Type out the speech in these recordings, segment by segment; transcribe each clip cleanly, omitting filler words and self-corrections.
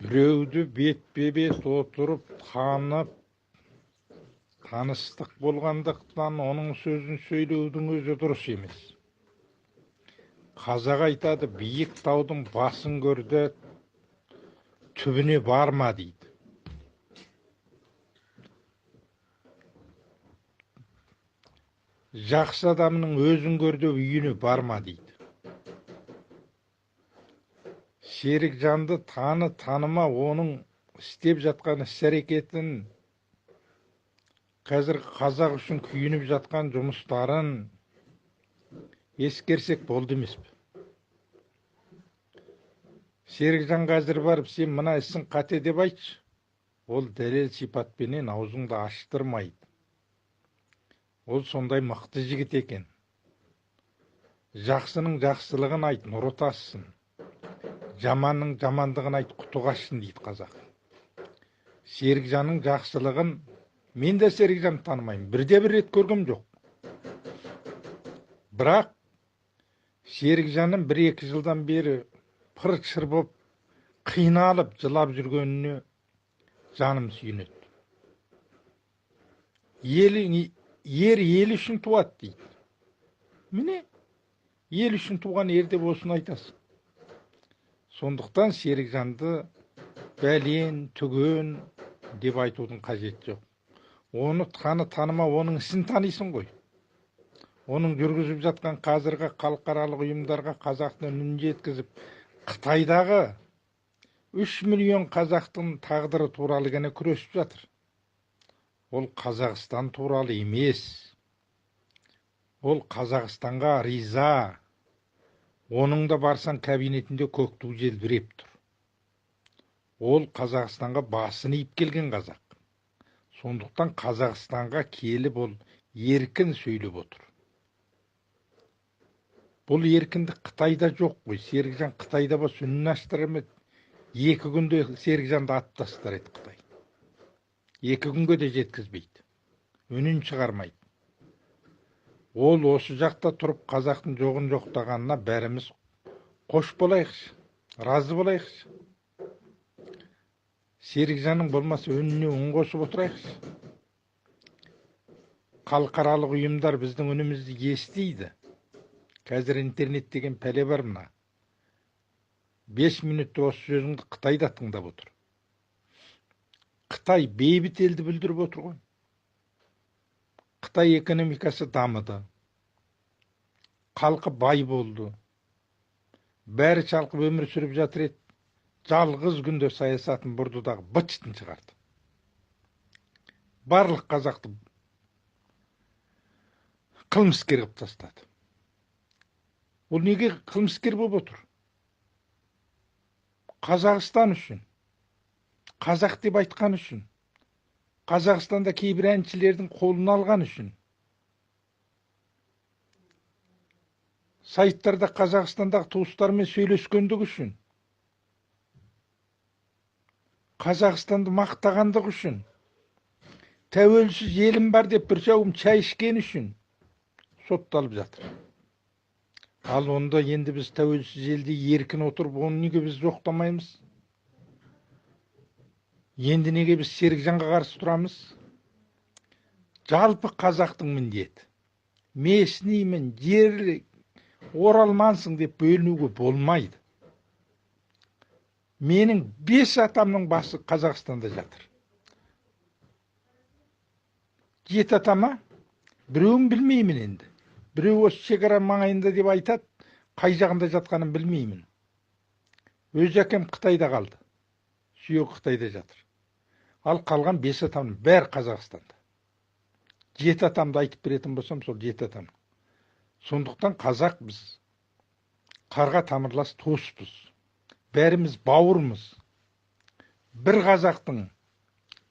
Біреуді бетпе-бет отырып танып, таныстық болғандықтан оның сөзін сөйлеудің өзі дұрыс емес. Қазақ айтады, биік таудың басын көрді, түбіне барма дейді. Жақсы адамның өзін көрді, үйіне барма дейді. Серікжанды таныма, оның істеп жатқан іс-әрекетін, қазір қазақ үшін күйініп жатқан жұмыстарын ескерсек болды емес пе? Серікжан қазір барып, сен мына ісің қате деп айтшы. Ол дәлел сипатпенен аузыңды аштырмайды. Ол сондай мықты жігіт екен. Жақсының жақсылығын айт, нұры тассын. Жаманның жамандығын айт, құты қашсын дейді қазақ. Серікжанның жақсылығын мен де Серікжанды танымаймын. Бірде-бір рет көргем жоқ. Бірақ Серікжанның 1-2 жылдан бері пыр-шыр боп, қиналып, жылап жүргеніне жаным сүйінеді. Ер ел үшін туады дейді. Міне, ел үшін туған ер деп осыны айтасың. Сондықтан Серікжанды бәлен, түген деп айтудың қажеті жоқ. Оны таныма, оның ісін танисың ғой. Оның жүргізіп жатқан қазіргі халықаралық ұйымдарға қазақтың үнін жеткізіп, Қытайдағы 3 миллион қазақтың тағдыры туралы ғана күресіп жатыр. Ол Қазақстан туралы емес. Ол Қазақстанға риза. Оның да барсан кабинетінде көк ту желбіреп тұр. Ол Қазақстанға басын иіп келген қазақ. Сондықтан Қазақстанға келіп ол еркін сөйлеп отыр. Бұл еркіндік Қытайда жоқ қой. Серікжан Қытайда болса үнін аштырмайды. 2 күнде Серікжанды атып тастар еді Қытай. 2 күнге де жеткізбейді. Үнін шығармайды. Ол осы жақта тұрып қазақтың жоғын жоқтағанына бәріміз қош болайықшы, разы болайықшы. Серікжанның болмаса үніне үн қосып отырайықшы. Халықаралық ұйымдар біздің үнімізді естиді. Қазір интернет деген пәле бар мына. 5 минутта осы сөзіңді Қытайда тыңдап отыр. Қытай бейбіт елді білдіріп отыр ғой. Қытай экономикасы дамыды. Халқы бай болды. Бәрі шалқып өмір сүріп жатыр еді. Жалғыз күнде саясатын бұрдыдағы быт-шытын шығарды. Барлық қазақты қылмыскер қылып тастады. Ол неге қылмыскер болып отыр? Қазақстан үшін. Қазақ деп айтқан үшін. Қазақстанда кейбір әншілердің қолын алған үшін. Сайттарда Қазақстандағы туыстармен сөйлескендік үшін. Қазақстанды мақтағандық үшін. Тәуелсіз елім бар деп бір шауым шай ішкен үшін сотталып жатыр. Ал онда енді біз тәуелсіз елде еркін отырып, оны неге біз жоқтамаймыз? Енді неге біз Серікжанға қарсы тұрамыз? Жалпы қазақтың міндеті. Меснеймін, жер оралмансың деп бөлінуге болмайды. Менің 5 атамның басы Қазақстанда жатыр. 7 атама біреуін білмеймін енді. Біреу осы шекара маңайында деп айтады, қай жағында жатқанын білмеймін. Өз әкем Қытайда қалды. Сүйегі Қытайда жатыр. Ал қалған 5 атамның бәрі Қазақстанда. 7 атамды айтып беретін болсам, сол 7 атам. Сондықтан қазақ біз қарға тамырлас туыспыз. Бәріміз бауырмыз. Бір қазақтың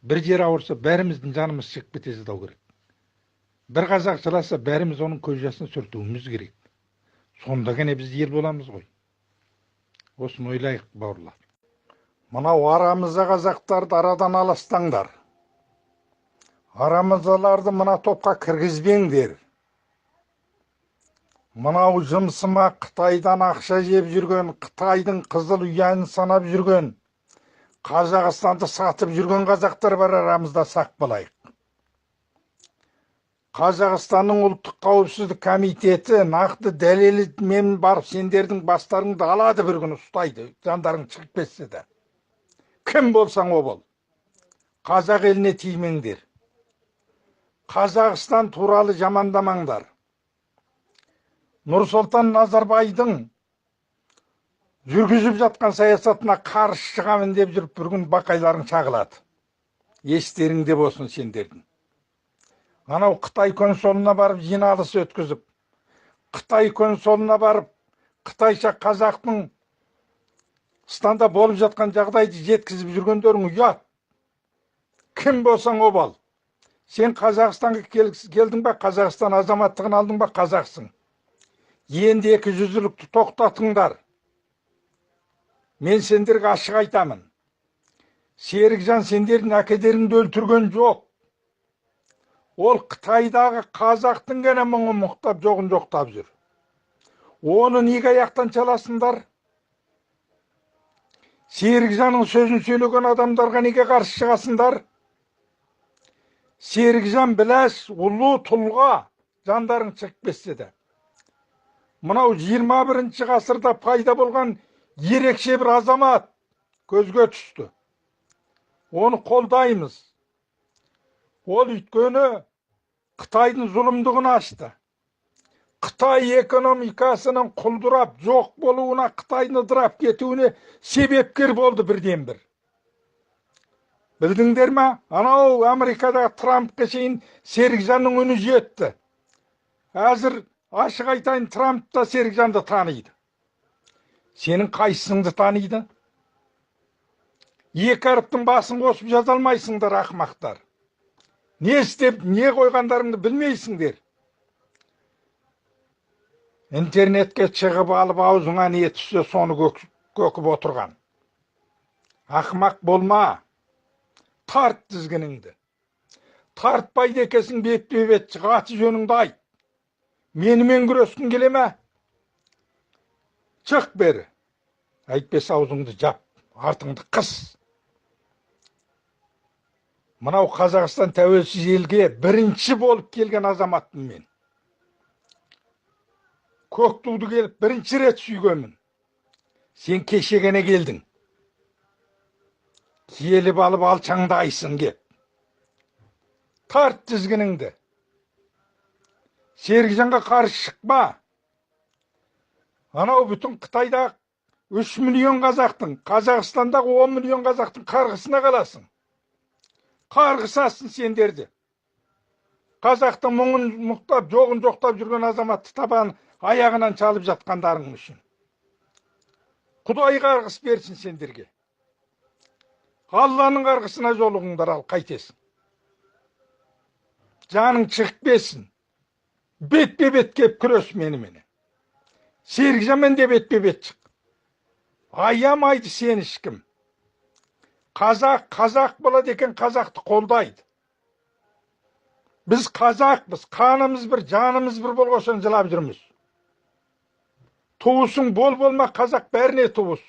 бір жер ауырса, бәріміздің жанымыз шығып кетеді дау керек. Бір қазақ жыласа, бәріміз оның көз жасын сүртуіміз керек. Сонда ғана біз ел боламыз ғой. Осыны ойлайық, бауырлар. Мынау арамызда қазақтарды арадан аластаңдар. Арамыздаларды мына топқа кіргізбеңдер. Мынау жымсыма Қытайдан ақша жеп жүрген, Қытайдың қызыл ұяны санап жүрген, Қазақстанды сатып жүрген қазақтар бар арамызда, сақ болайық. Қазақстанның ұлттық қауіпсіздік комитеті нақты дәлелмен барып сендердің бастарыңды алады, бір күн ұстайды, жандарың шығып кетсе де. Кім болсаң о бол. Қазақ еліне тимеңдер. Қазақстан туралы жамандамаңдар. Нұрсұлтан Назарбайдың жүргізіп жатқан саясатына қарсы шығамын деп жүріп, бір күн бақайларың шағылады. Естеріңде болсын сендердің. Анау Қытай консулына барып жиналыс өткізіп, Қытай консулына барып, Қытайша қазақтың станда болып жатқан жағдайды жеткізіп жүргендерің ұят. Кім болсаң о бол. Сен Қазақстанға келдің ба, Қазақстан азаматтығын алдың ба, қазақсың. Енді 200-лікті тоқтатыңдар. Мен сендерге ашық айтамын. Серікжан сендердің әкелеріңді өлтірген жоқ. Ол Қытайдағы қазақтың ғана мұңын мұқтап, жоғын жоқтап жүр. Оны неге аяқтан çalасыңдар? Серікжанның сөзін сөйлеген адамдарға неге қарсы шығасыңдар? Серікжан біләс, ұлы тұлға, жандарың шығып кетсе де. Мынау 21 ғасырда пайда болған ерекше бір азамат көзге түсті. Оны қолдаймыз. Ол өйткені Қытайдың зұлымдығын ашты. Қытай экономикасының құлдырап, жоқ болуына, Қытайдың ыдырап кетуіне себепкер болды бірден бір. Білдіңдер ме? Анау Америкадағы Трампқа шейін Серікжанның үні жетті. Әзір ашық айтайын, Трамп та Серікжанды таниды. Сенің қайсыңды таниды? Екі әріптің басын қосып жаза алмайсыңдар, ақымақтар. Не істеп, не қойғандарыңды білмейсіңдер. Интернетке шығып алып, аузыңа не түссе, соны көкіп отырған. Ақымақ болма. Тарт тізгініңді. Тартпайды екесің, бет-бет шығ, аты жөніңді айт. Менімен күрескің келе ме? Шық бері. Әйтпесе аузыңды жап, артыңды қыс. Мынау Қазақстан тәуелсіз елге бірінші болып келген азаматтым мен. Көк туды келіп бірінші рет сүйгенмін. Сен кешегене келдің. Келіп алып алшаңдайсың кеп. Тарт тізгініңді. Серікжанға қарсы шықпа. Анау бүтін Қытайда 3 миллион қазақтың, Қазақстандағы 10 миллион қазақтың қарғысына қаласың. Қарғысасың сендерді. Қазақтың мұңын мұқтап, жоғын жоқтап жүрген азаматты табан аяғынан çalып жатқандарың үшін. Құдай қарғыс берсін сендерге. Алланың қарғысына жолығыңдар, ал қайтесің. Жаның шығып кетсін. Бет-бет кеп күрес менімене. Серікжанмен де бет-бет шық. Аямайды сен ешкім. Қазақ болады екен, қазақты қолдайды. Біз қазақпыз, қанымыз бір, жанымыз бір болғасын жылап жүрміз. Туысың бол болма, қазақ бәріне туыс.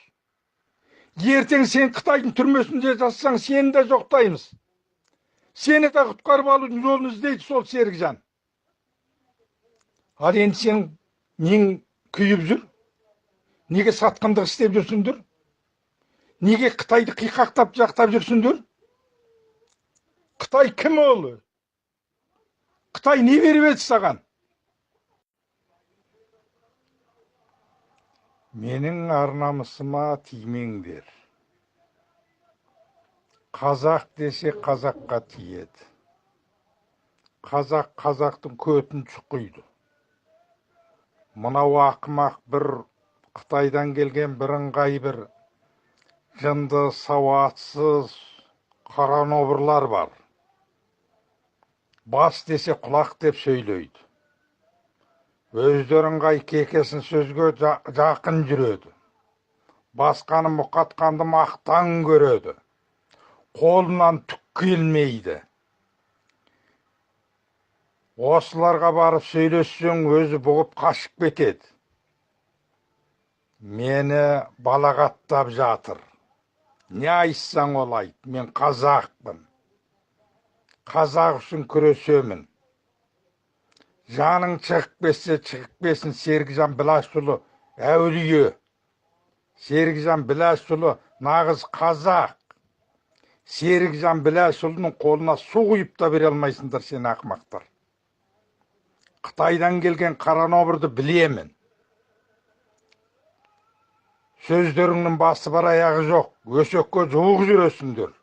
Ертең сен Қытайдың түрмесінде жатсаң, сені де жоқтаймыз. Сені де құтқарып алудың жолын іздейді сол Серікжан. Ал енді сен нең күйіп жүр? Неге сатқындық істеп жүрсіңдір? Неге Қытайды қиқақтап жақтап жүрсіңдір? Қытай кім ол? Қытай не беріп еді саған? Менің ар-намысыма тимеңдер. Қазақ десе қазаққа тиеді. Қазақ қазақтың көтін шұқиды. Мынау ақымақ бір Қытайдан келген бірыңғай бір жынды, сауатсыз қаранобырлар бар. Бас десе құлақ деп сөйлейді. Өздерін қай кекесін сөзге жақын жүреді. Басқаны мұқатқанды мақтан көреді. Қолынан түк келмейді. Осыларға барып сөйлессең өзі бұғып қашып кетеді. Мені балағаттап жатыр. Не айтсаң ол айт, мен қазақпын. Қазақ үшін күресемін. Жаның шығып кетсе шығып кетсін. Серікжан Біләшұлы әулие. Серікжан Біләшұлы нағыз қазақ. Серікжан Біләшұлының қолына су құйып та бере алмайсыңдар сен ақымақтар. Қытайдан келген қаранобырды білемін. Сөздеріңнің басы бар аяғы жоқ. Өсекке жуық жүресіңдер.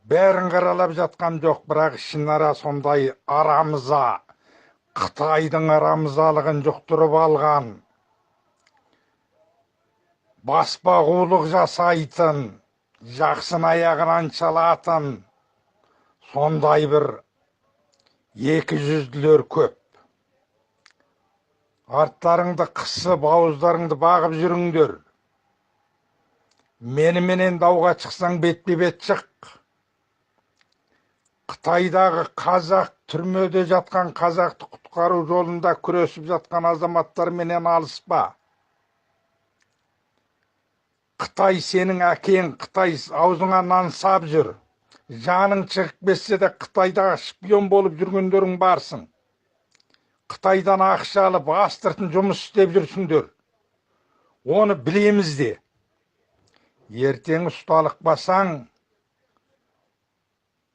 Бәрін қаралап жатқан жоқ, бірақ ішінара сондай арамыза, Қытайдың арамызалығын жұқтырып алған, баспағулық жасайтын, жақсын аяғынан шалатын, сондай бір екі жүзділер көп. Арттарыңды қысып, ауыздарыңды бағып жүріңдер. Меніменен дауға шықсаң бетпе-бет шық. Қытайдағы қазақ, түрмеде жатқан қазақты құтқару жолында күресіп жатқан азаматтар менен алыспа. Қытай сенің әкең, Қытай аузыңа нан сап жүр. Жаның шығып кетсе де Қытайдағы шпион болып жүргендерің барсың. Қытайдан ақша алып, астыртын жұмыс істеп жүрсіңдер. Оны білеміз де. Ертең ұсталық басаң,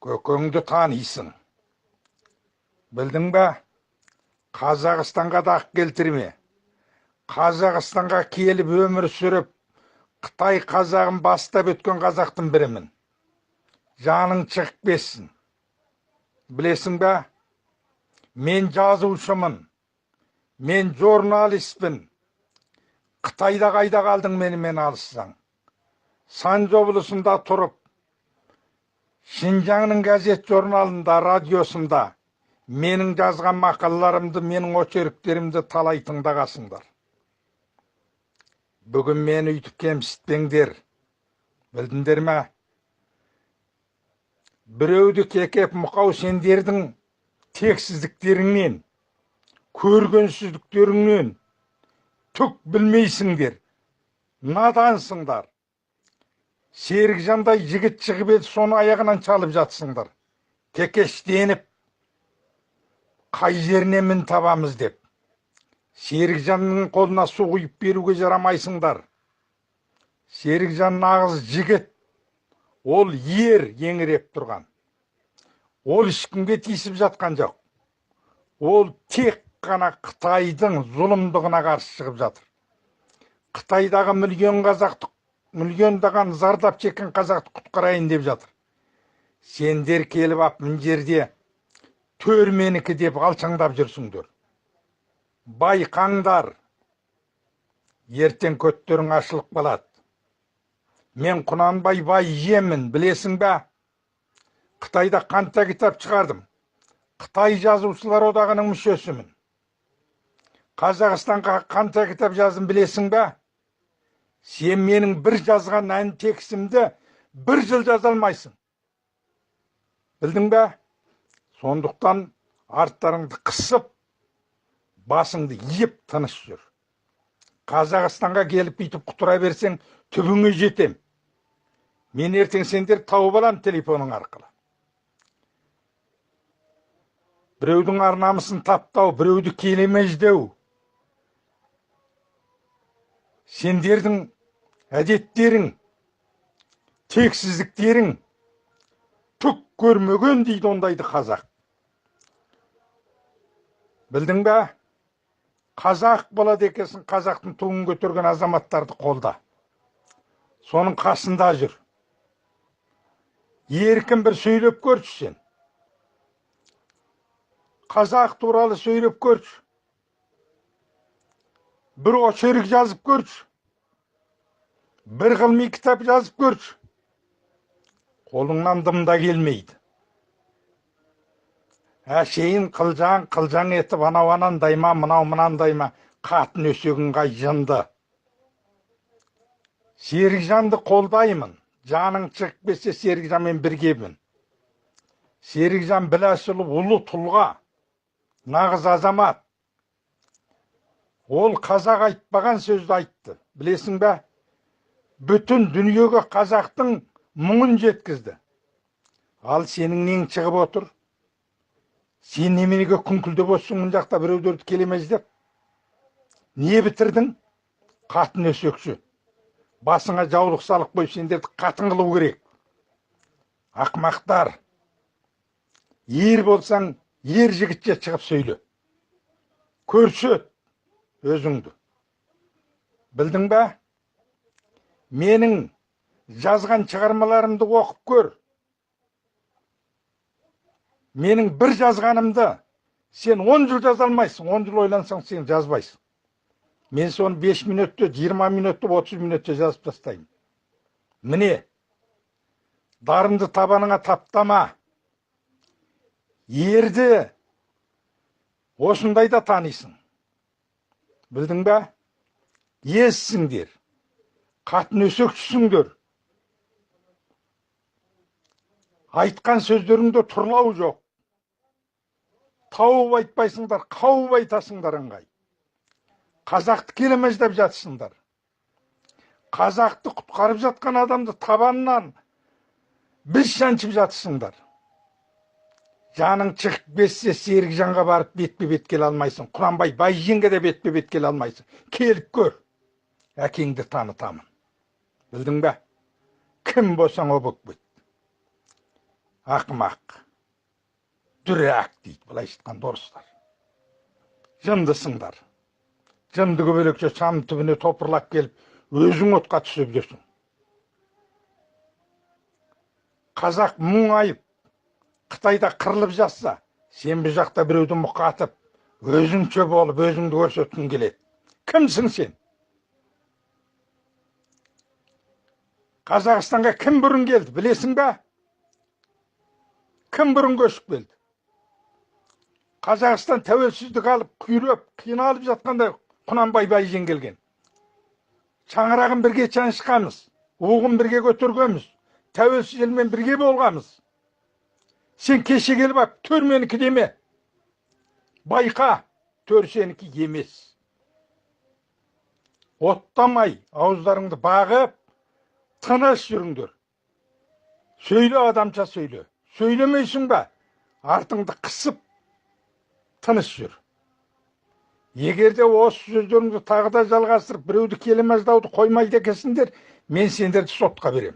көкеңді танисың. Білдің бе? Қазақстанға дақ келтірме. Қазақстанға келіп өмір сүріп, Қытай қазағын бастап өткен қазақтың бірімін. Жаның шығып кетсін. Білесің бе? Мен жазушымын. Мен журналистпін. Қытайда қайда қалдың менімен алыссаң? Санжы облысында тұрып, Шинжаңның газет журналында, радиосында менің жазған мақалаларымды, менің очерктерімді талай тыңдағасыңдар. Бүгін мені үйтіп кемсітпеңдер. Білдіңдер ме? Біреуді кекеп мұқау сендердің тексіздіктеріңнен, көргенсіздіктеріңнен түк білмейсіңдер. Надансыңдар. Серікжандай жігіт шығып еді, соны аяғынан чалып жатсыңдар. Кекештеніп, қай жеріне мін табамыз деп. Серікжанның қолына су құйып беруге жарамайсыңдар. Серікжан нағыз жігіт. Ол ер еңіреп тұрған. Ол ешкімге тиісіп жатқан жоқ. Ол тек қана Қытайдың зұлымдығына қарсы шығып жатыр. Қытайдағы миллиондаған зардап шеккен қазақты құтқарайын деп жатыр. Сендер келіп ап мына жерде төр менікі деп алшаңдап жүрсіңдер. Байқаңдар, ертең көттерің ашылып қалады. Мен Құнанбай бай жемін, білесің бе? Қытайда қанша кітап шығардым. Қытай жазушылар одағының мүшесімін. Қазақстанға қанша кітап жаздым, білесің бе? Сен менің бір жазған ән текстімді бір жыл жаза алмайсың. Білдің бе? Сондықтан арттарыңды қысып, басыңды иіп тыныш жүр. Қазақстанға келіп бүйтіп құтыра берсең, түбіңе жетем. Мен ертең сендер тауып алам телефоның арқылы. Біреудің арнамысын таптау, біреуді келемеждеу. Сендердің әдеттерің, тексіздіктерің түк көрмеген дейді ондайды қазақ. Білдің бе? Қазақ болады екенсің, қазақтың туын көтерген азаматтарды қолда. Соның қасында жүр. Еркін бір сөйлеп көрші сен. Қазақ туралы сөйлеп көрші. Бір очерк жазып көрші. Бір ғылыми кітап жазып көрші. Қолыңнан дымда келмейді. Әшейін қылжаң етіп, анау анандай ма, мынау мынандай ма, қатын өсегін қай жынды. Серікжанды қолдаймын. Жаның шығып кетсе Серікжанмен біргемін. Серікжан Біләшұлы ұлы тұлға, нағыз азамат. Ол қазақ айтпаған сөзді айтты. Білесің бе? Bütün дүниеге қазақтың мұңын жеткізді. Ал сенің нең шығып отыр? Сен неменеге күңкілдеп отырсың мына жақта біреулерді келемez деп? Не бітірдің? Қатын өсекші. Басыңа жаулық салық қойып сендерді қатын қылу керек. Ақмақтар. Ер болсаң, ер жігітше шығып сөйле. Көрсет өзіңді. Білдің ба? Менің жазған шығармаларымды оқып көр. Менің бір жазғанымды сен 10 жыл жаза алмайсың, 10 жыл ойлансаң сен жазбайсың. Мен соны 5 минутта, 20 минутта, 30 минутта жазып тастаймын. Міне, дарынды табаныңа таптама. Ерді осындайда танисың. Білдің ба? Ессіңдер. Қатын өсекшісіңдер. Айтқан сөздеріңде тұрлау жоқ. Тауып айтпайсыңдар, қауып айтасыңдар ыңғай. Қазақты келемez деп жатсыңдар. Қазақты құтқарып жатқан адамды табанынан біз шаншып жатсыңдар. Жаның шығып кетсе Серікжанға барып бетпе-бет келе алмайсың. Құнанбай Байженге де бетпе-бет келе алмайсың. Келіп көр. Әкеңді танытамын. Білдің бе? Кім болсаң о боп кет. Ақымақ. Дүрәк дейді былай айтқан дұрыстар. Жындысыңдар. Жынды көбелекше шам түбіне топырлап келіп, өзің отқа түсіп жүрсің. Қазақ мұңайып, Қытайда қырылып жатса, сен бұл жақта біреуді мұқатып, өзіңше болып, өзіңді көрсеткің келеді. Кімсің сен? Қазақстанға кім бұрын келді, білесің бе? Кім бұрын көшіп келді? Қазақстан тәуелсіздік алып, күйреп, қиналып жатқанда Құнанбай Байжен келген. Шаңырағын бірге шанышқамыз, оғын бірге көтергеміз, тәуелсіз елмен бірге болғамыз. Сен кеше келіп ап, төр менікі деме. Байқа, төр сенікі емес. Оттамай, ауыздарыңды бағып, тыныш жүріңдер. Сөйле адамша сөйле. Сөйлемейсің ба? Артыңды қысып, тыныш жүр. Егерде осы сөздеріңді тағы да жалғастырып, біреуді келемездауды қоймайды екенсіңдер, мен сендерді сотқа берем.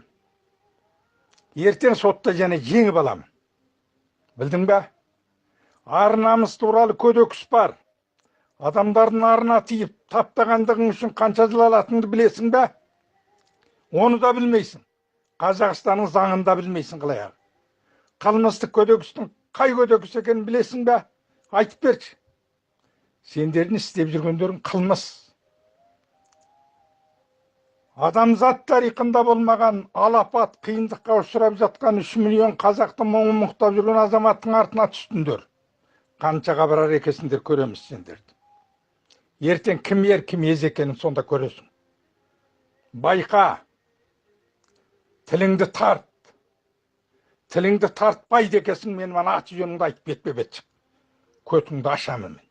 Ертең сотта және жеңіп аламын. Білдің бе? Ар намыс туралы көдекіс бар. Адамдардың арына тиіп, таптағандығың үшін қанша жыл алатыныңды білесің бе? Оны да білмейсің. Қазақстанның заңында білмейсің қылаяғы. Қылмыстық көдекістің қай көдекіс екенін білесің бе? Айтып берші. Сендердің істеп жүргендерің қылмыс. Адамзат тарихында болмаған алапат қиындыққа ұшырап жатқан 3 миллион қазақты мұңын мұқтап жүрген азаматтың артына түстіңдер. Қаншаға барар екенсіңдер көреміз сендерді. Ертең кім ер, кім ез екенін сонда көресің. Байқа, тіліңді тарт. Тіліңді тартпайды екенсің, мен аты жөніңді айтып бетпе-бет шық. Көтіңді ашамын мен.